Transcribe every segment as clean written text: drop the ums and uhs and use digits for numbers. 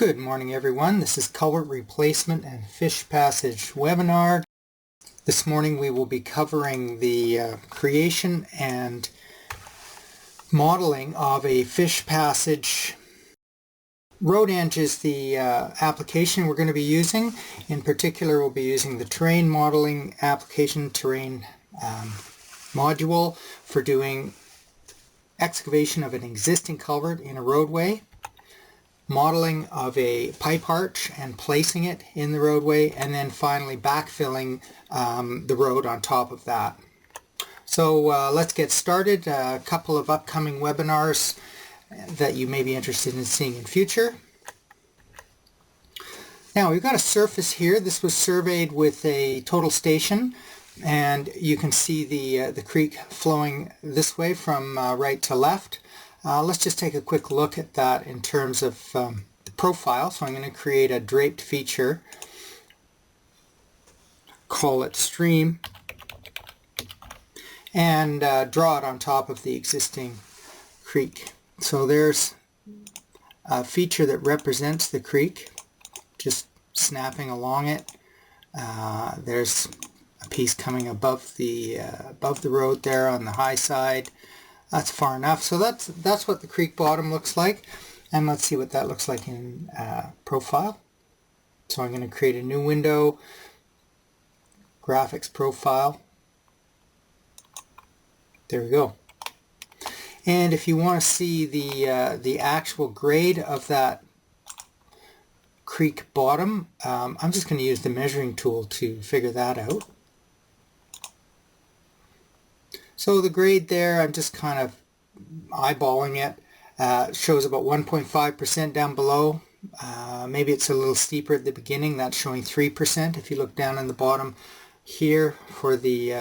Good morning everyone, this is Culvert Replacement and Fish Passage webinar. This morning we will be covering the creation and modeling of a fish passage. RoadEng is the application we're going to be using. In particular we'll be using the terrain modeling application, terrain module for doing excavation of an existing culvert in a roadway, modeling of a pipe arch and placing it in the roadway, and then finally backfilling the road on top of that. So let's get started. A couple of upcoming webinars that you may be interested in seeing in future. Now we've got a surface here. This was surveyed with a total station, and you can see the creek flowing this way from right to left. Let's just take a quick look at that in terms of the profile. So I'm going to create a draped feature, call it stream, and draw it on top of the existing creek. So there's a feature that represents the creek, just snapping along it. There's a piece coming above the road there on the high side. That's far enough. So that's what the creek bottom looks like, and let's see what that looks like in profile. So I'm going to create a new window, graphics profile. There we go. And if you want to see the actual grade of that creek bottom, I'm just going to use the measuring tool to figure that out. So the grade there, I'm just kind of eyeballing it. Shows about 1.5% down below. Maybe it's a little steeper at the beginning. That's showing 3% if you look down in the bottom here for the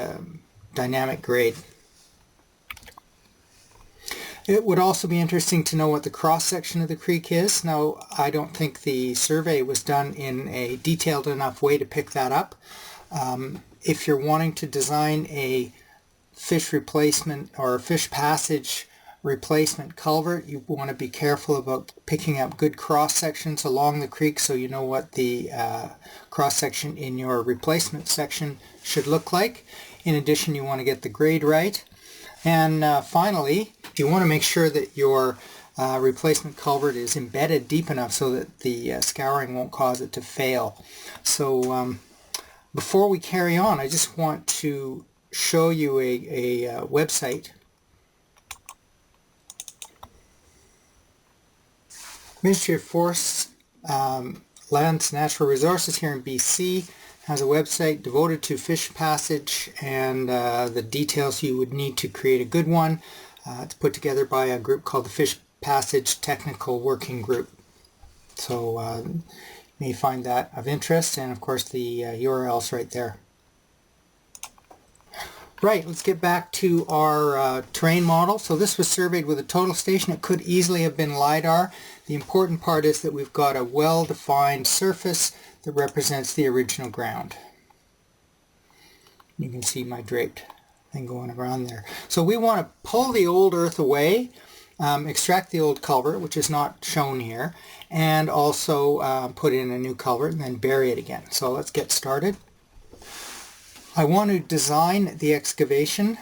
dynamic grade. It would also be interesting to know what the cross-section of the creek is. Now, I don't think the survey was done in a detailed enough way to pick that up. If you're wanting to design a fish replacement or fish passage replacement culvert, you want to be careful about picking up good cross sections along the creek so you know what the cross section in your replacement section should look like. In addition, you want to get the grade right. And finally, you want to make sure that your replacement culvert is embedded deep enough so that the scouring won't cause it to fail. So before we carry on, I just want to show you a website. Ministry of Forests, Lands, Natural Resources here in BC has a website devoted to fish passage and the details you would need to create a good one. It's put together by a group called the Fish Passage Technical Working Group. So you may find that of interest, and of course the URL's right there. Right, let's get back to our terrain model. So this was surveyed with a total station. It could easily have been LiDAR. The important part is that we've got a well-defined surface that represents the original ground. You can see my draped thing going around there. So we want to pull the old earth away, extract the old culvert, which is not shown here, and also put in a new culvert and then bury it again. So let's get started. I want to design the excavation.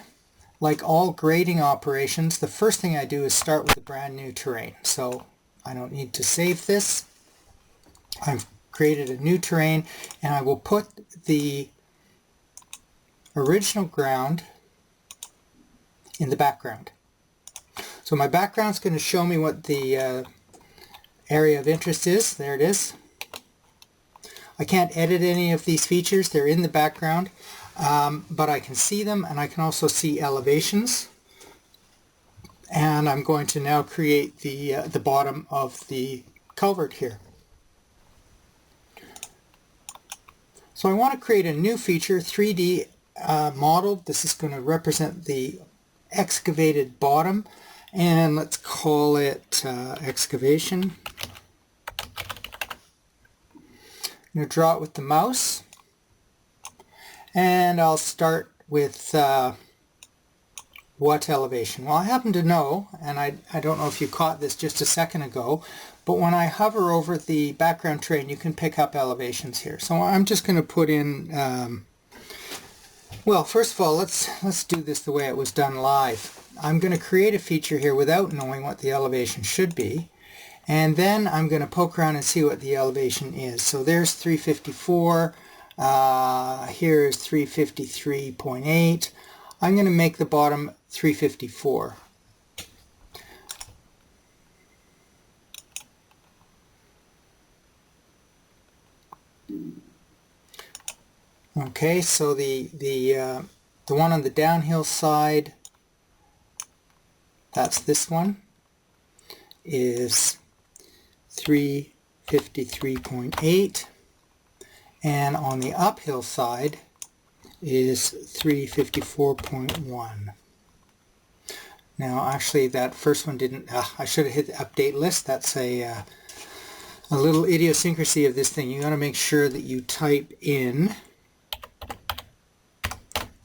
Like all grading operations, the first thing I do is start with a brand new terrain. So I don't need to save this. I've created a new terrain, and I will put the original ground in the background. So my background is going to show me what the area of interest is. There it is. I can't edit any of these features. They're in the background. But I can see them, and I can also see elevations. And I'm going to now create the bottom of the culvert here. So I want to create a new feature, 3D model. This is going to represent the excavated bottom, and let's call it excavation. I'm going to draw it with the mouse. And I'll start with what elevation? Well, I happen to know, and I don't know if you caught this just a second ago, But when I hover over the background terrain, you can pick up elevations here. So I'm just going to put in, well, first of all, let's do this the way it was done live. I'm going to create a feature here without knowing what the elevation should be. And then I'm going to poke around and see what the elevation is. So there's 354. Here's 353.8. I'm going to make the bottom 354. Okay, so the one on the downhill side, that's this one, is 353.8, and on the uphill side is 354.1. Now actually that first one didn't, I should have hit the update list. That's a little idiosyncrasy of this thing. You got to make sure that you type in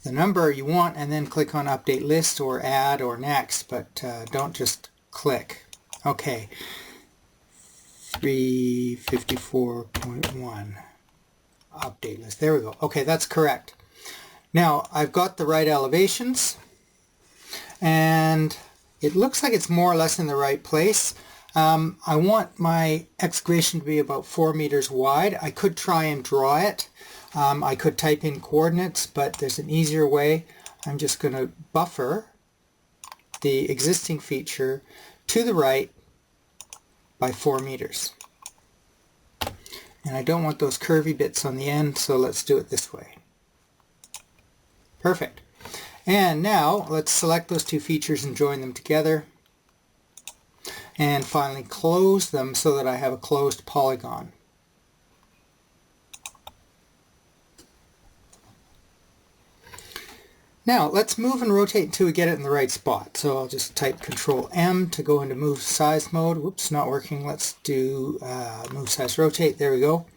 the number you want and then click on update list or add or next, but don't just click. Okay, 354.1 update list. There we go. Okay, that's correct. Now I've got the right elevations and it looks like it's more or less in the right place. I want my excavation to be about 4 meters wide. I could try and draw it. I could type in coordinates, but there's an easier way. I'm just going to buffer the existing feature to the right by 4 meters. And I don't want those curvy bits on the end, so let's do it this way. Perfect. And now let's select those two features and join them together. And finally close them so that I have a closed polygon. Now let's move and rotate until we get it in the right spot. So I'll just type Control M to go into move size mode. Whoops, not working. Let's do move size rotate. There we go.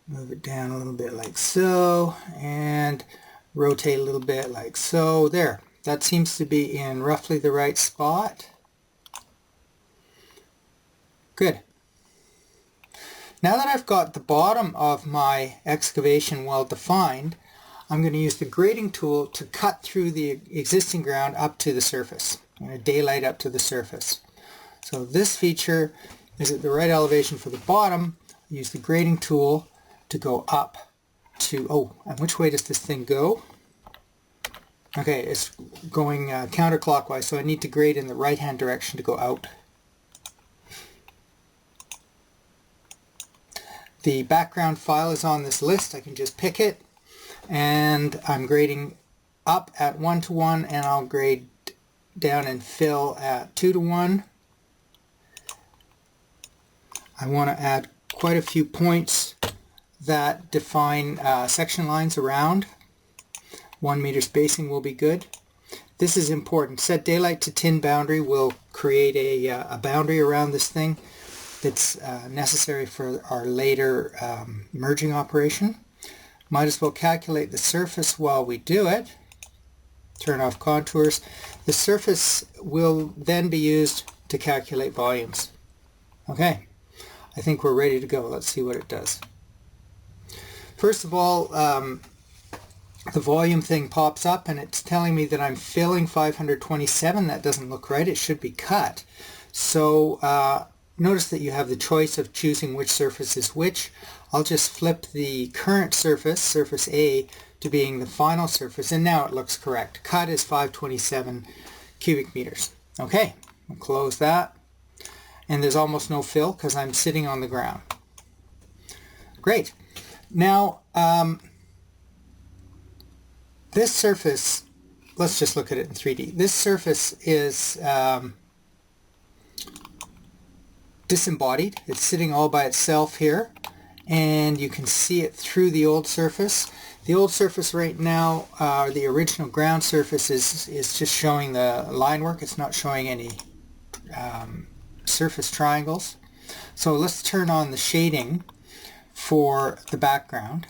Move it down a little bit like so, and rotate a little bit like so. There. That seems to be in roughly the right spot. Good. Now that I've got the bottom of my excavation well defined, I'm going to use the grading tool to cut through the existing ground up to the surface. I'm going to daylight up to the surface. So this feature is at the right elevation for the bottom. Use the grading tool to go up to, oh, and which way does this thing go? Okay, it's going counterclockwise, so I need to grade in the right-hand direction to go out. The background file is on this list. I can just pick it. And I'm grading up at 1:1, and I'll grade down and fill at 2:1. I want to add quite a few points that define section lines around. 1 meter spacing will be good. This is important. Set daylight to tin boundary will create a boundary around this thing that's necessary for our later merging operation. Might as well calculate the surface while we do it. Turn off contours. The surface will then be used to calculate volumes. Okay, I think we're ready to go. Let's see what it does. First of all, the volume thing pops up and it's telling me that I'm filling 527. That doesn't look right. It should be cut. So notice that you have the choice of choosing which surface is which. I'll just flip the current surface, surface A, to being the final surface, and now it looks correct. Cut is 527 cubic meters. Okay, I'll close that. And there's almost no fill because I'm sitting on the ground. Great. Now, this surface, let's just look at it in 3D. This surface is disembodied. It's sitting all by itself here, and you can see it through the old surface. The old surface right now, the original ground surface, is just showing the line work. It's not showing any surface triangles. So let's turn on the shading for the background.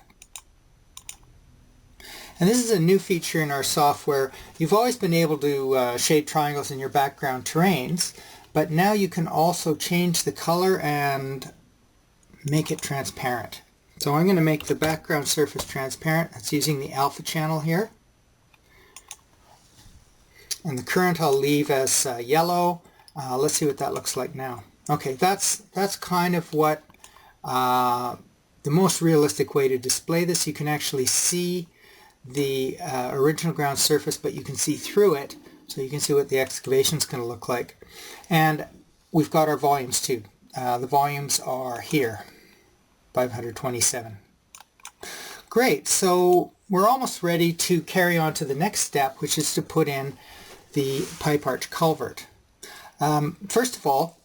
And this is a new feature in our software. You've always been able to shade triangles in your background terrains, but now you can also change the color and make it transparent. So I'm going to make the background surface transparent. That's using the alpha channel here. And the current I'll leave as yellow. Let's see what that looks like now. Okay, that's kind of what the most realistic way to display this. You can actually see the original ground surface, but you can see through it, so you can see what the excavation is going to look like. And we've got our volumes too. The volumes are here, 527. Great, so we're almost ready to carry on to the next step, which is to put in the pipe arch culvert. First of all,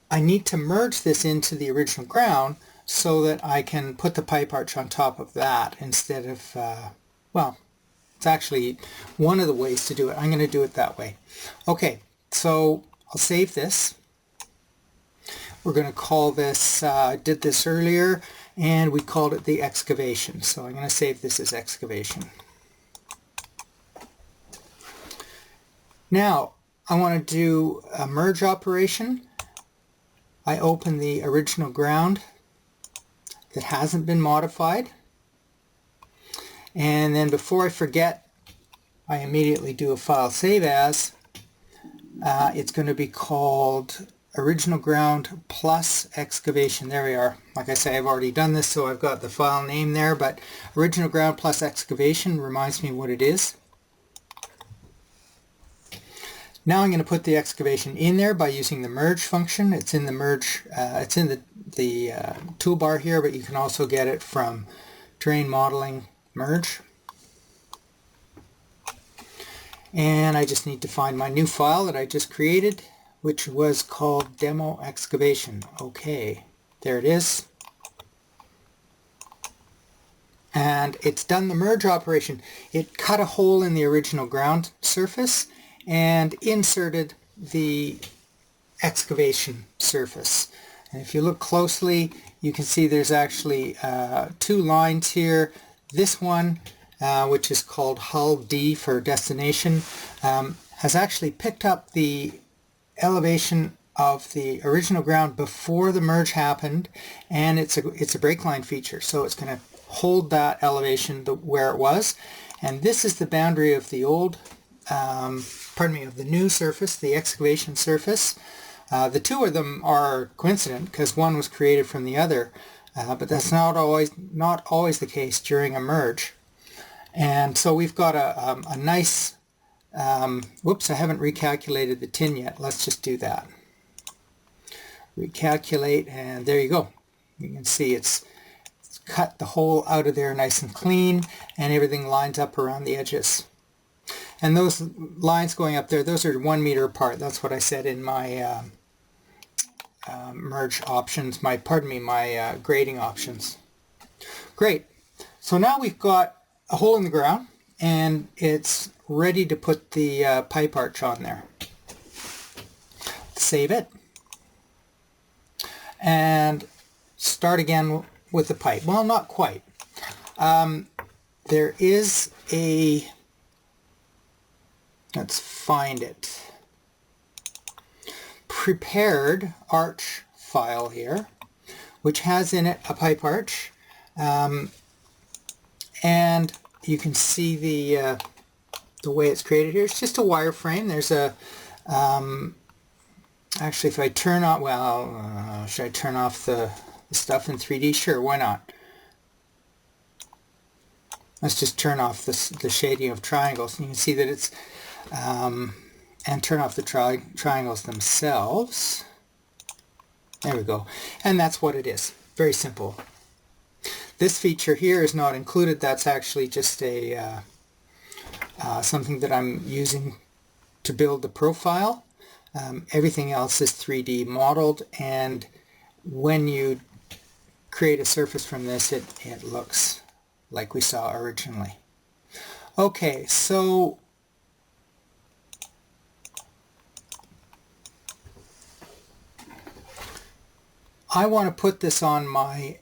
I need to merge this into the original ground so that I can put the pipe arch on top of that instead of, well, it's actually one of the ways to do it. I'm going to do it that way. Okay, so I'll save this. We're going to call this, I did this earlier, and we called it the excavation. So I'm going to save this as excavation. Now, I want to do a merge operation. I open the original ground that hasn't been modified. And then before I forget, I immediately do a file save as. It's going to be called original ground plus excavation. There we are. Like I say, I've already done this, so I've got the file name there, but original ground plus excavation reminds me what it is. Now I'm going to put the excavation in there by using the merge function. It's in the merge, it's in the toolbar here, but you can also get it from terrain modeling merge. And I just need to find my new file that I just created, which was called demo excavation. Okay, there it is. And it's done the merge operation. It cut a hole in the original ground surface and inserted the excavation surface. And if you look closely, you can see there's actually two lines here. This one, which is called hull D for destination, has actually picked up the elevation of the original ground before the merge happened, and it's a break line feature, so it's going to hold that elevation where it was. And this is the boundary of the old of the new surface, the excavation surface. The two of them are coincident because one was created from the other, but that's not always the case during a merge. And so we've got a nice, whoops, I haven't recalculated the tin yet. Let's just do that. Recalculate, and there you go. You can see it's cut the hole out of there nice and clean, and everything lines up around the edges. And those lines going up there, those are 1 meter apart. That's what I said in my merge options, my grading options. Great. So now we've got a hole in the ground, and it's ready to put the pipe arch on there. Save it. And start again with the pipe. Well, not quite. There is a... Let's find it. Prepared arch file here, which has in it a pipe arch, and you can see the way it's created here. It's just a wireframe. There's a actually, if I turn on, well, should I turn off the stuff in 3D? Sure, why not? Let's just turn off the shading of triangles, and you can see that it's and turn off the triangles themselves. There we go. And that's what it is. Very simple. This feature here is not included. That's actually just a something that I'm using to build the profile. Everything else is 3D modeled, and when you create a surface from this, it looks like we saw originally. Okay, so I want to put this on my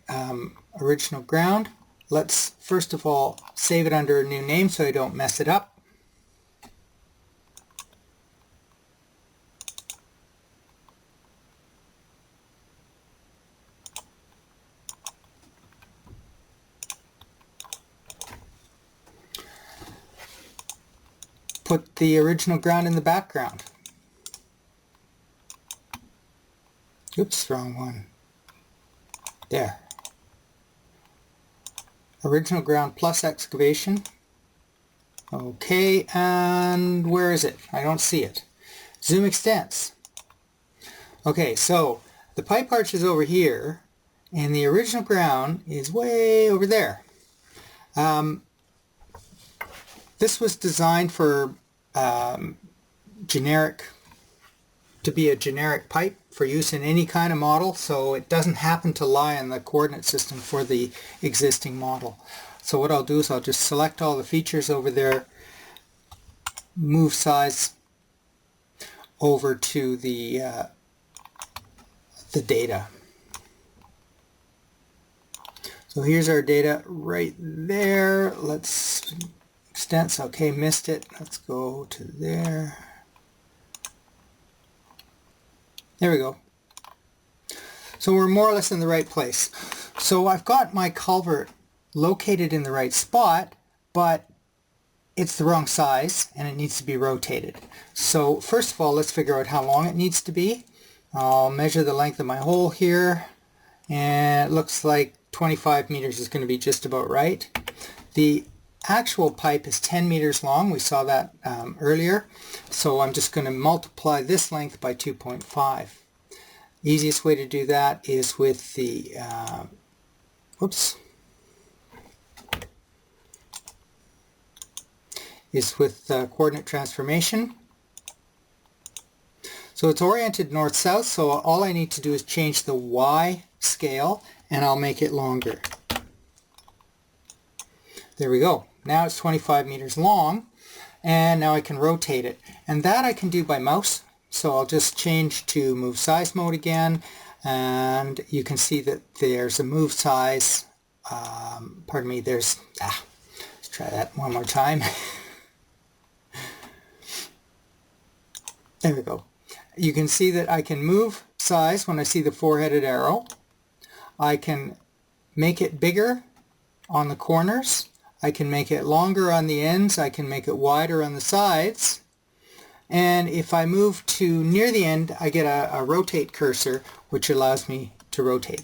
original ground. Let's first of all save it under a new name so I don't mess it up. put the original ground in the background. Oops, wrong one. There. Original ground plus excavation. Okay, and where is it? I don't see it. Zoom extents. Okay, so the pipe arch is over here, and the original ground is way over there. This was designed for to be a generic pipe for use in any kind of model, so it doesn't happen to lie in the coordinate system for the existing model. So what I'll do is I'll just select all the features over there, move size over to the data. So here's our data right there. Let's extents. Okay, missed it. Let's go to there. There we go. So we're more or less in the right place. So I've got my culvert located in the right spot, but it's the wrong size and it needs to be rotated. So first of all, let's figure out how long it needs to be. I'll measure the length of my hole here, and it looks like 25 meters is going to be just about right. The actual pipe is 10 meters long. We saw that earlier. So I'm just going to multiply this length by 2.5. Easiest way to do that is with the coordinate transformation. So it's oriented north-south, so all I need to do is change the Y scale and I'll make it longer. There we go. Now it's 25 meters long, and now I can rotate it. And that I can do by mouse. So I'll just change to move size mode again, and you can see that there's a move size. Pardon me, let's try that one more time. There we go. You can see that I can move size when I see the four-headed arrow. I can make it bigger on the corners. I can make it longer on the ends. I can make it wider on the sides. And if I move to near the end, I get a rotate cursor, which allows me to rotate.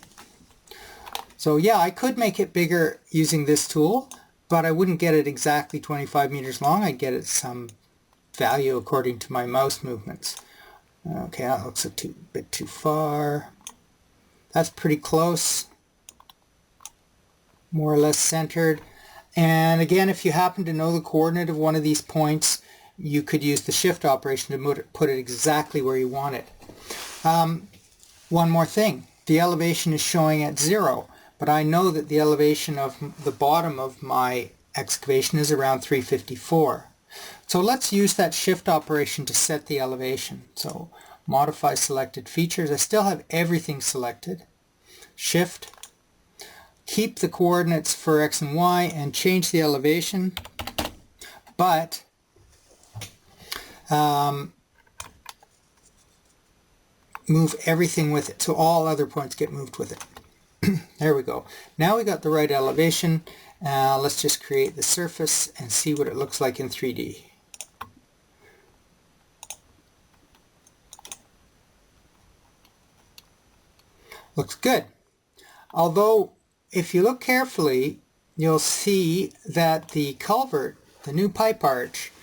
So yeah, I could make it bigger using this tool, but I wouldn't get it exactly 25 meters long. I'd get it some value according to my mouse movements. Okay, that looks a bit too far. That's pretty close. More or less centered. And again, if you happen to know the coordinate of one of these points, you could use the shift operation to put it exactly where you want it. One more thing. The elevation is showing at 0, but I know that the elevation of the bottom of my excavation is around 354. So let's use that shift operation to set the elevation. So modify selected features. I still have everything selected. Shift. Keep the coordinates for X and Y and change the elevation, but move everything with it, so all other points get moved with it. There we go. Now we got the right elevation. Let's just create the surface and see what it looks like in 3D. Looks good. Although, if you look carefully, you'll see that the culvert, the new pipe arch,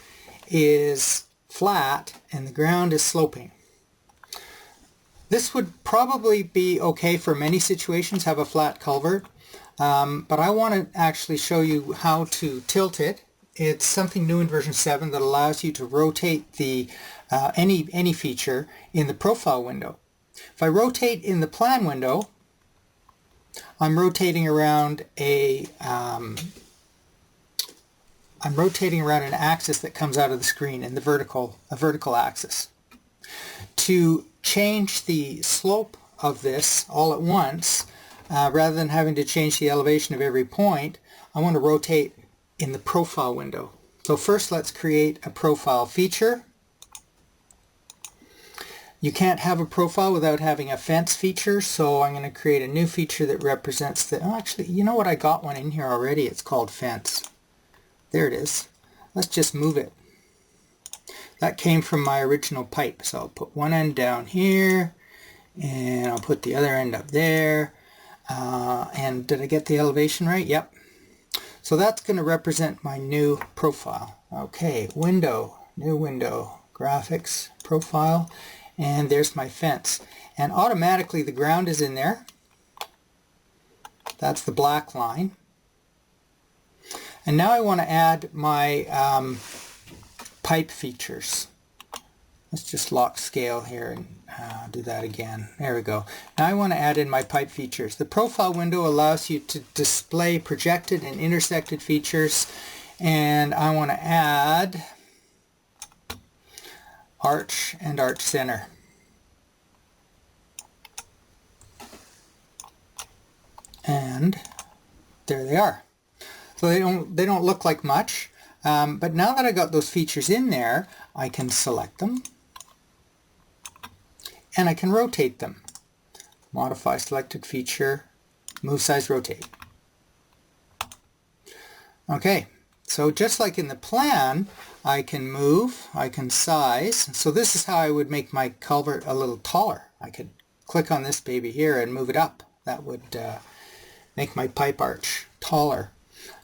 is flat and the ground is sloping. This would probably be okay for many situations, have a flat culvert, but I want to actually show you how to tilt it. It's something new in version 7 that allows you to rotate the any feature in the profile window. If I rotate in the plan window, I'm rotating around an axis that comes out of the screen in the vertical axis. To change the slope of this all at once, rather than having to change the elevation of every point, I want to rotate in the profile window. So first let's create a profile feature. You can't have a profile without having a fence feature, so I'm going to create a new feature that represents the... Oh, actually, you know what? I got one in here already. It's called fence. There it is. Let's just move it. That came from my original pipe. So I'll put one end down here, and I'll put the other end up there. And did I get the elevation right? Yep. So that's going to represent my new profile. Okay, window, new window, graphics, profile, and there's my fence. And automatically the ground is in there. That's the black line. And now I want to add my pipe features. Let's just lock scale here and do that again. There we go. Now I want to add in my pipe features. The profile window allows you to display projected and intersected features, and I want to add arch and arch center. And there they are. So they don't look like much, but now that I got those features in there, I can select them and I can rotate them. Modify selected feature, move size, rotate. Okay, so just like in the plan, I can move, I can size. So this is how I would make my culvert a little taller. I could click on this baby here and move it up. That would make my pipe arch taller.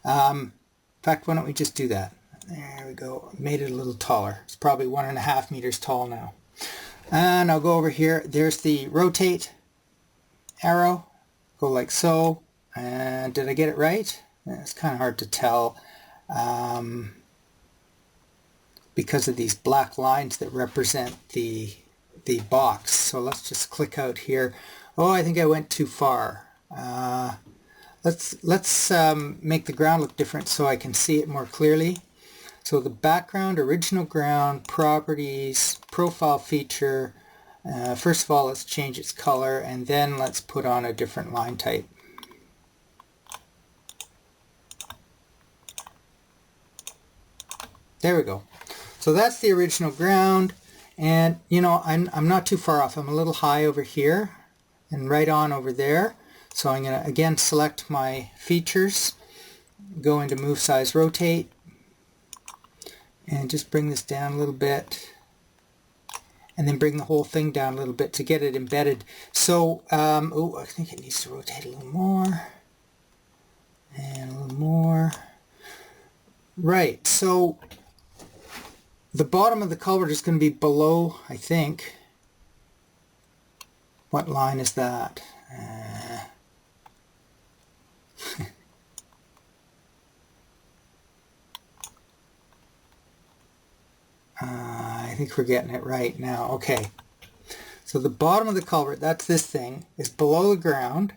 In fact, why don't we just do that? There we go. Made it a little taller. It's probably 1.5 meters tall now. And I'll go over here. There's the rotate arrow. Go like so. And did I get it right? It's kind of hard to tell because of these black lines that represent the box. So let's just click out here. Oh, I think I went too far. Let's make the ground look different so I can see it more clearly. So the background, original ground, properties, profile feature. First of all, let's change its color, and then let's put on a different line type. There we go. So that's the original ground, and you know, I'm not too far off. I'm a little high over here and right on over there. So I'm going to again select my features, go into move size, rotate, and just bring this down a little bit, and then bring the whole thing down a little bit to get it embedded. So, oh, I think it needs to rotate a little more, and a little more. Right, so the bottom of the culvert is going to be below, I think. What line is that? I think we're getting it right now. Okay, so the bottom of the culvert, that's this thing, is below the ground,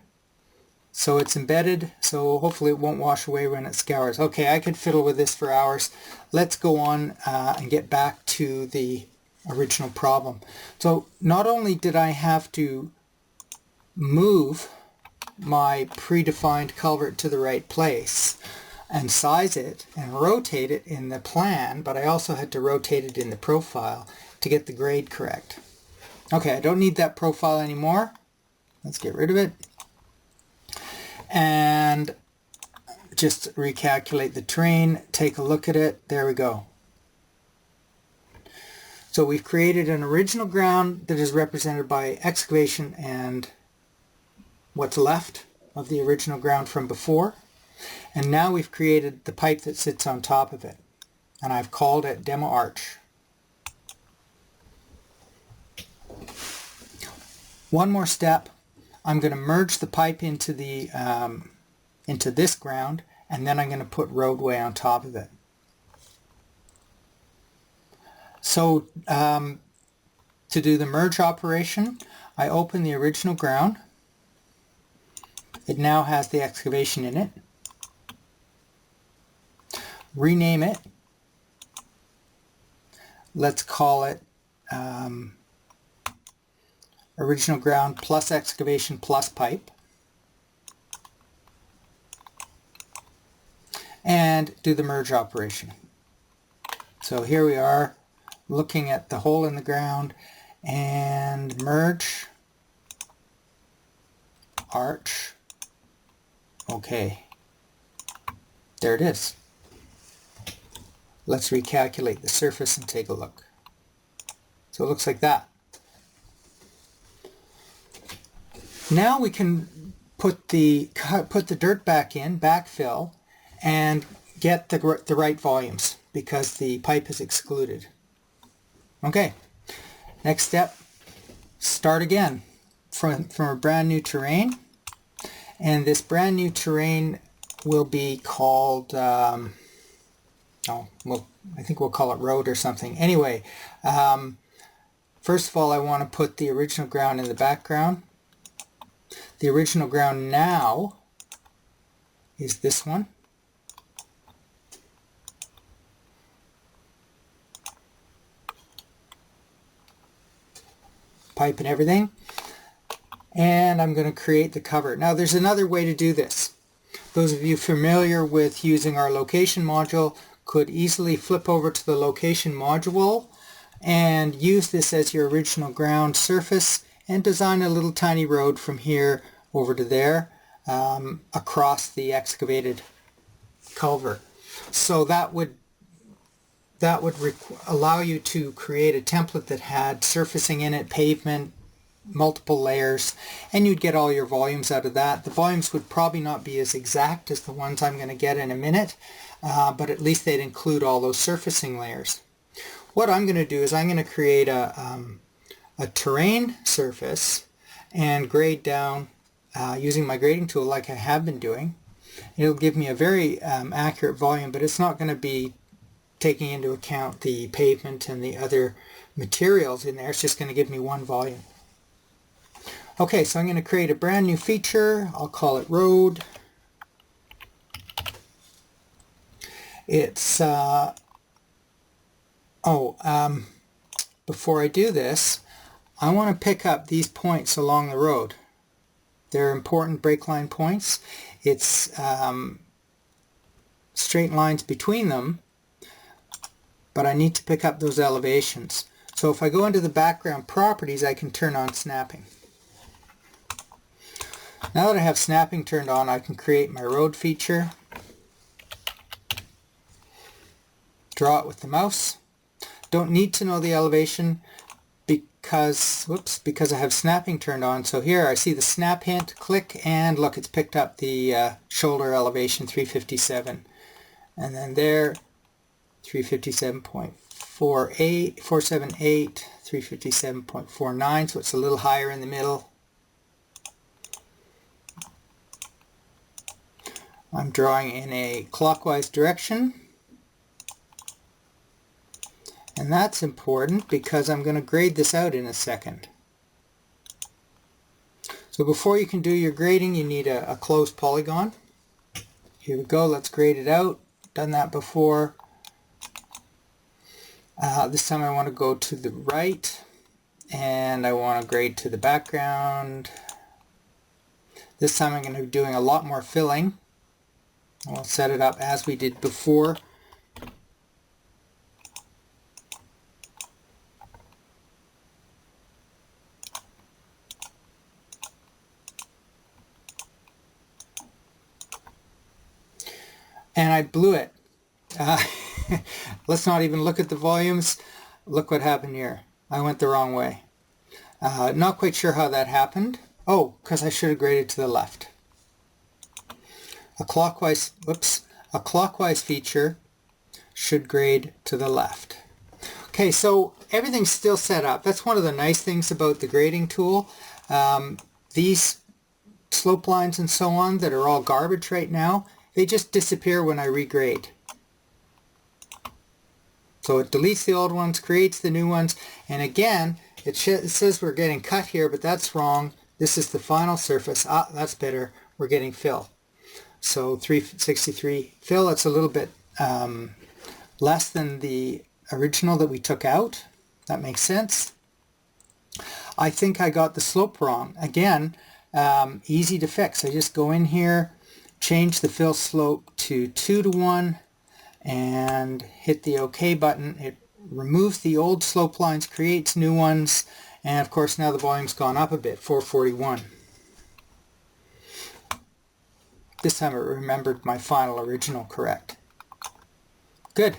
so it's embedded, so hopefully it won't wash away when it scours. Okay, I could fiddle with this for hours. Let's go on and get back to the original problem. So not only did I have to move my predefined culvert to the right place and size it and rotate it in the plan, but I also had to rotate it in the profile to get the grade correct. Okay, I don't need that profile anymore. Let's get rid of it. And just recalculate the terrain, take a look at it. There we go. So we've created an original ground that is represented by excavation and what's left of the original ground from before. And now we've created the pipe that sits on top of it. And I've called it Demo Arch. One more step. I'm going to merge the pipe into the into this ground, and then I'm going to put roadway on top of it. So to do the merge operation, I open the original ground. It now has the excavation in it. Rename it. Let's call it original ground plus excavation plus pipe. And do the merge operation. So here we are looking at the hole in the ground, and merge, arch. Okay, there it is. Let's recalculate the surface and take a look. So it looks like that. Now we can put the dirt back in, backfill, and get the right volumes because the pipe is excluded. Okay, next step, start again from a brand new terrain, and this brand new terrain will be called, I think we'll call it road or something. Anyway, first of all I want to put the original ground in the background. The original ground now is this one. Pipe and everything. And I'm going to create the cover. Now there's another way to do this. Those of you familiar with using our location module could easily flip over to the location module and use this as your original ground surface and design a little tiny road from here over to there across the excavated culvert. So that would allow you to create a template that had surfacing in it, pavement, multiple layers, and you'd get all your volumes out of that. The volumes would probably not be as exact as the ones I'm going to get in a minute, but at least they'd include all those surfacing layers. What I'm going to do is I'm going to create a terrain surface and grade down using my grading tool like I have been doing. It'll give me a very accurate volume, but it's not going to be taking into account the pavement and the other materials in there. It's just going to give me one volume. Okay, so I'm going to create a brand new feature. I'll call it road. It's before I do this, I want to pick up these points along the road. They're important break line points. It's straight lines between them, but I need to pick up those elevations. So if I go into the background properties, I can turn on snapping. Now that I have snapping turned on, I can create my road feature, draw it with the mouse. Don't need to know the elevation because I have snapping turned on. So here I see the snap hint, click, and look, it's picked up the shoulder elevation 357, and then there 357.48, 478, 357.49, so it's a little higher in the middle. I'm drawing in a clockwise direction, and that's important because I'm going to grade this out in a second. So before you can do your grading, you need a closed polygon. Here we go, let's grade it out. Done that before. This time I want to go to the right, and I want to grade to the background. This time I'm going to be doing a lot more filling. I'll set it up as we did before. And I blew it. Let's not even look at the volumes. Look what happened here. I went the wrong way. Not quite sure how that happened. Oh, because I should have graded to the left. A clockwise feature should grade to the left. Okay, so everything's still set up. That's one of the nice things about the grading tool. These slope lines and so on that are all garbage right now, they just disappear when I regrade. So it deletes the old ones, creates the new ones, and again, it says we're getting cut here, but that's wrong. This is the final surface. Ah, that's better. We're getting fill. So 363 fill, that's a little bit less than the original that we took out. That makes sense. I think I got the slope wrong. Again, easy to fix. I just go in here, change the fill slope to 2:1, and hit the OK button. It removes the old slope lines, creates new ones, and of course now the volume's gone up a bit, 441. This time it remembered my final original correct. Good.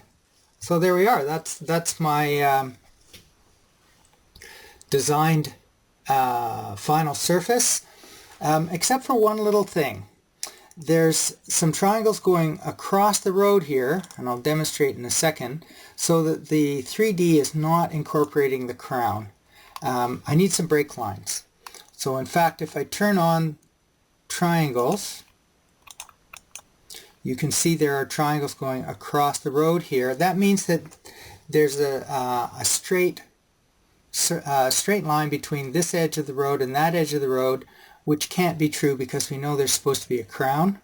So there we are. That's my designed final surface, except for one little thing. There's some triangles going across the road here, and I'll demonstrate in a second, so that the 3D is not incorporating the crown. I need some break lines. So in fact, if I turn on triangles, you can see there are triangles going across the road here. That means that there's a straight line between this edge of the road and that edge of the road, which can't be true because we know there's supposed to be a crown.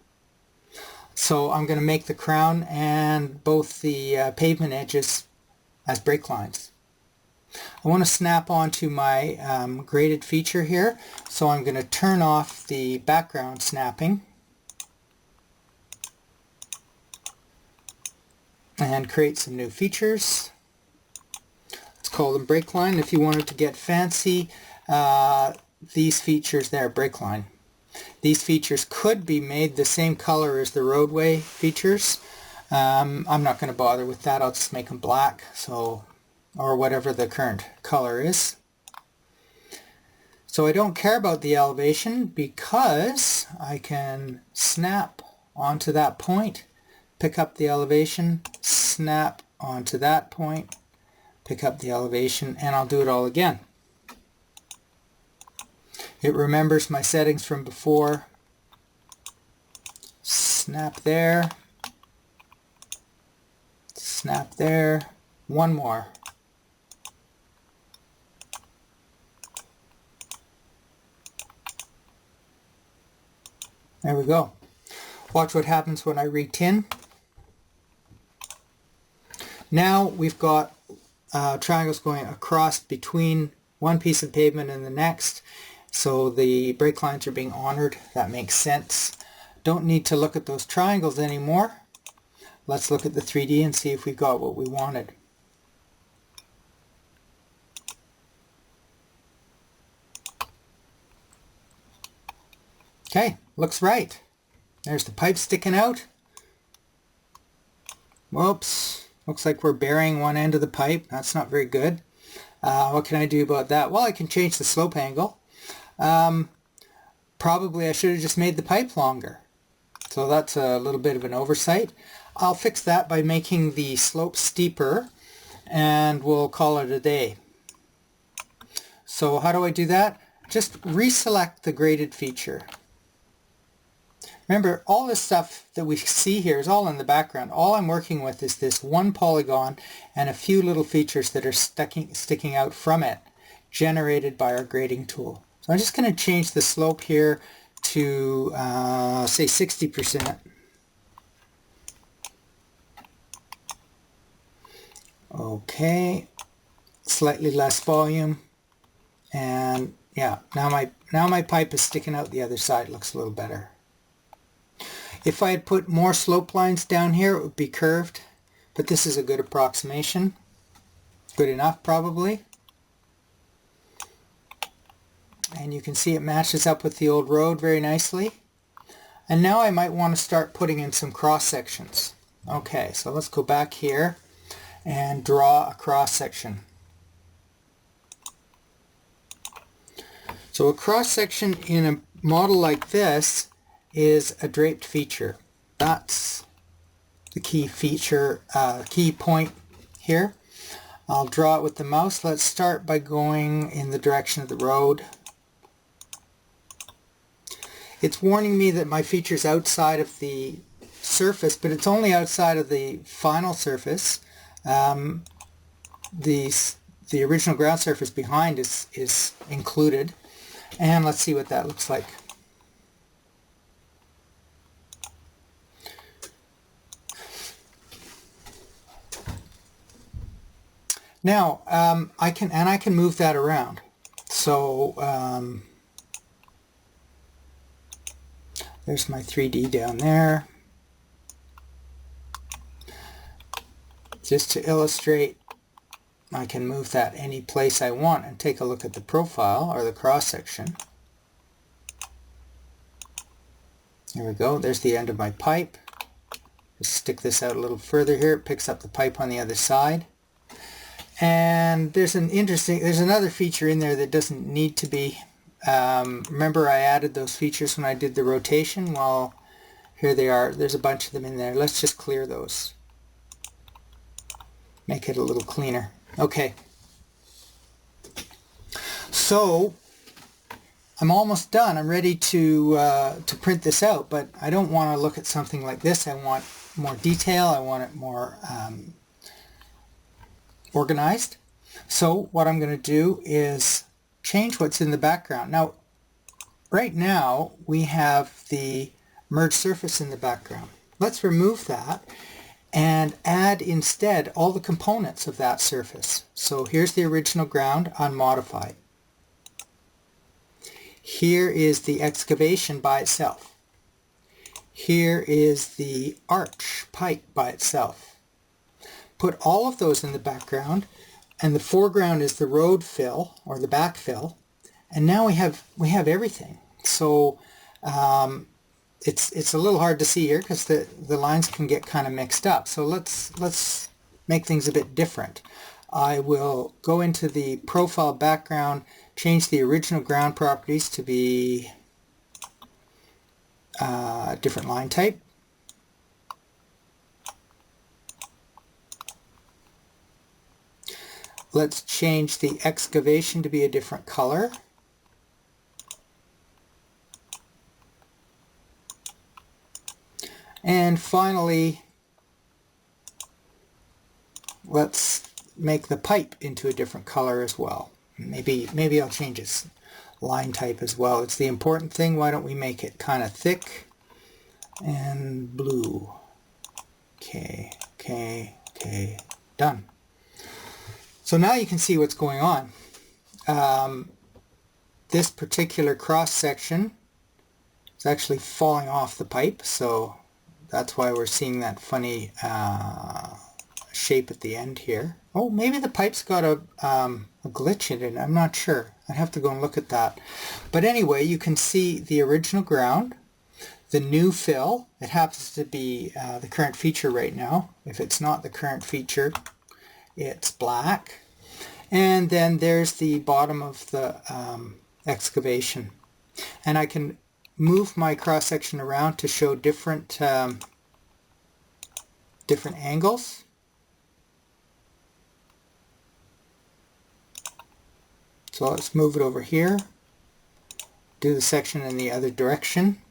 So I'm going to make the crown and both the pavement edges as break lines. I want to snap onto my graded feature here, so I'm going to turn off the background snapping and create some new features. Let's call them break line. If you wanted to get fancy, these features there, break line. These features could be made the same color as the roadway features. I'm not going to bother with that. I'll just make them black, or whatever the current color is. So I don't care about the elevation because I can snap onto that point, pick up the elevation, snap onto that point, pick up the elevation, and I'll do it all again. It remembers my settings from before. Snap there, snap there, one more. There we go. Watch what happens when I retin. Now we've got triangles going across between one piece of pavement and the next, so the break lines are being honored. That makes sense. Don't need to look at those triangles anymore. Let's look at the 3D and see if we've got what we wanted. Okay, looks right. There's the pipe sticking out. Whoops, looks like we're burying one end of the pipe. That's not very good. What can I do about that? Well, I can change the slope angle. Probably I should have just made the pipe longer. So that's a little bit of an oversight. I'll fix that by making the slope steeper, and we'll call it a day. So how do I do that? Just reselect the graded feature. Remember, all this stuff that we see here is all in the background. All I'm working with is this one polygon and a few little features that are sticking out from it, generated by our grading tool. So I'm just going to change the slope here to, say, 60%. Okay, slightly less volume, and yeah, now my pipe is sticking out the other side. Looks a little better. If I had put more slope lines down here, it would be curved, but this is a good approximation. Good enough, probably. And you can see it matches up with the old road very nicely. And now I might want to start putting in some cross sections. Okay, so let's go back here and draw a cross section. So a cross section in a model like this is a draped feature. That's the key feature, key point here. I'll draw it with the mouse. Let's start by going in the direction of the road. It's warning me that my feature's outside of the surface, but it's only outside of the final surface. The original ground surface behind is included. And let's see what that looks like. Now, I can move that around. So there's my 3D down there. Just to illustrate, I can move that any place I want and take a look at the profile or the cross section. There we go. There's the end of my pipe. Just stick this out a little further here. It picks up the pipe on the other side. And there's another feature in there that doesn't need to be. Remember I added those features when I did the rotation? Well, here they are. There's a bunch of them in there. Let's just clear those. Make it a little cleaner. Okay. So I'm almost done. I'm ready to print this out, but I don't want to look at something like this. I want more detail. I want it more organized. So what I'm going to do is change what's in the background. Now, right now we have the merged surface in the background. Let's remove that and add instead all the components of that surface. So here's the original ground unmodified. Here is the excavation by itself. Here is the arch pipe by itself. Put all of those in the background, and the foreground is the road fill or the backfill, and now we have everything. So it's a little hard to see here because the lines can get kind of mixed up. So let's make things a bit different. I will go into the profile background, change the original ground properties to be different line type. Let's change the excavation to be a different color. And finally, let's make the pipe into a different color as well. Maybe I'll change its line type as well. It's the important thing. Why don't we make it kind of thick and blue? Okay, done. So now you can see what's going on. This particular cross section is actually falling off the pipe, so that's why we're seeing that funny shape at the end here. Oh, maybe the pipe's got a glitch in it. I'm not sure. I'd have to go and look at that. But anyway, you can see the original ground, the new fill. It happens to be the current feature right now. If it's not the current feature, it's black. And then there's the bottom of the excavation. And I can move my cross section around to show different angles. So let's move it over here, do the section in the other direction.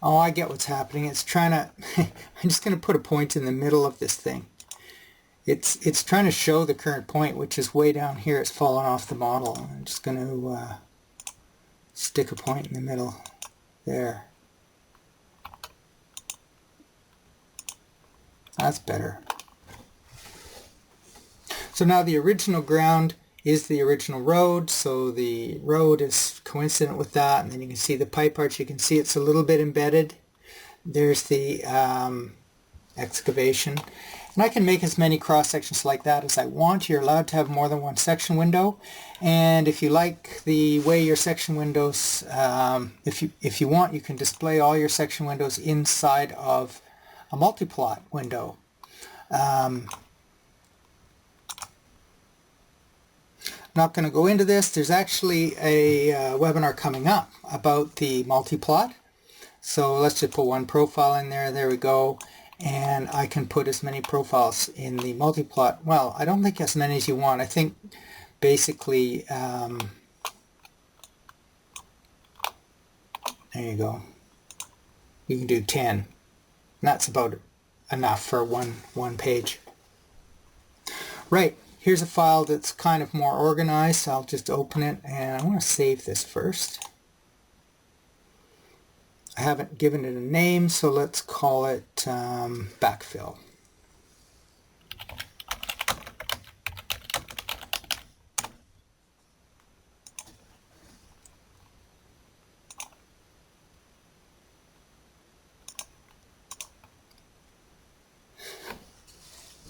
Oh, I get what's happening. It's trying to, I'm just going to put a point in the middle of this thing. It's trying to show the current point, which is way down here. It's fallen off the model. I'm just going to stick a point in the middle there. That's better. So now the original ground is the original road, so the road is coincident with that, and then you can see the pipe arch. You can see it's a little bit embedded. There's the excavation. And I can make as many cross sections like that as I want. You're allowed to have more than one section window, and if you like the way your section windows, if you want, you can display all your section windows inside of a multi-plot window. Not going to go into this. There's actually a webinar coming up about the multi-plot. So let's just put one profile in there. There we go. And I can put as many profiles in the multi-plot. Well, I don't think as many as you want. I think basically, there you go. You can do 10. And that's about enough for one page. Right. Here's a file that's kind of more organized. I'll just open it, and I want to save this first. I haven't given it a name, so let's call it backfill.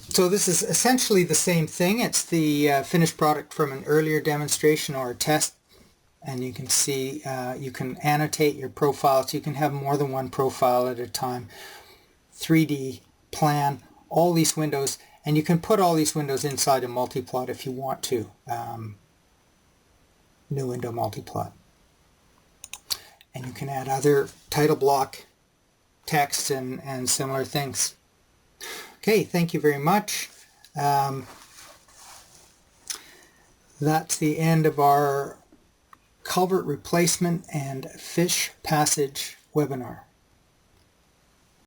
So this is essentially the same thing. It's the finished product from an earlier demonstration or a test, and you can see you can annotate your profiles. You can have more than one profile at a time. 3D plan all these windows, And you can put all these windows inside a multiplot if you want to. New window multiplot. And you can add other title block text and similar things. Okay, thank you very much. That's the end of our culvert replacement and fish passage webinar.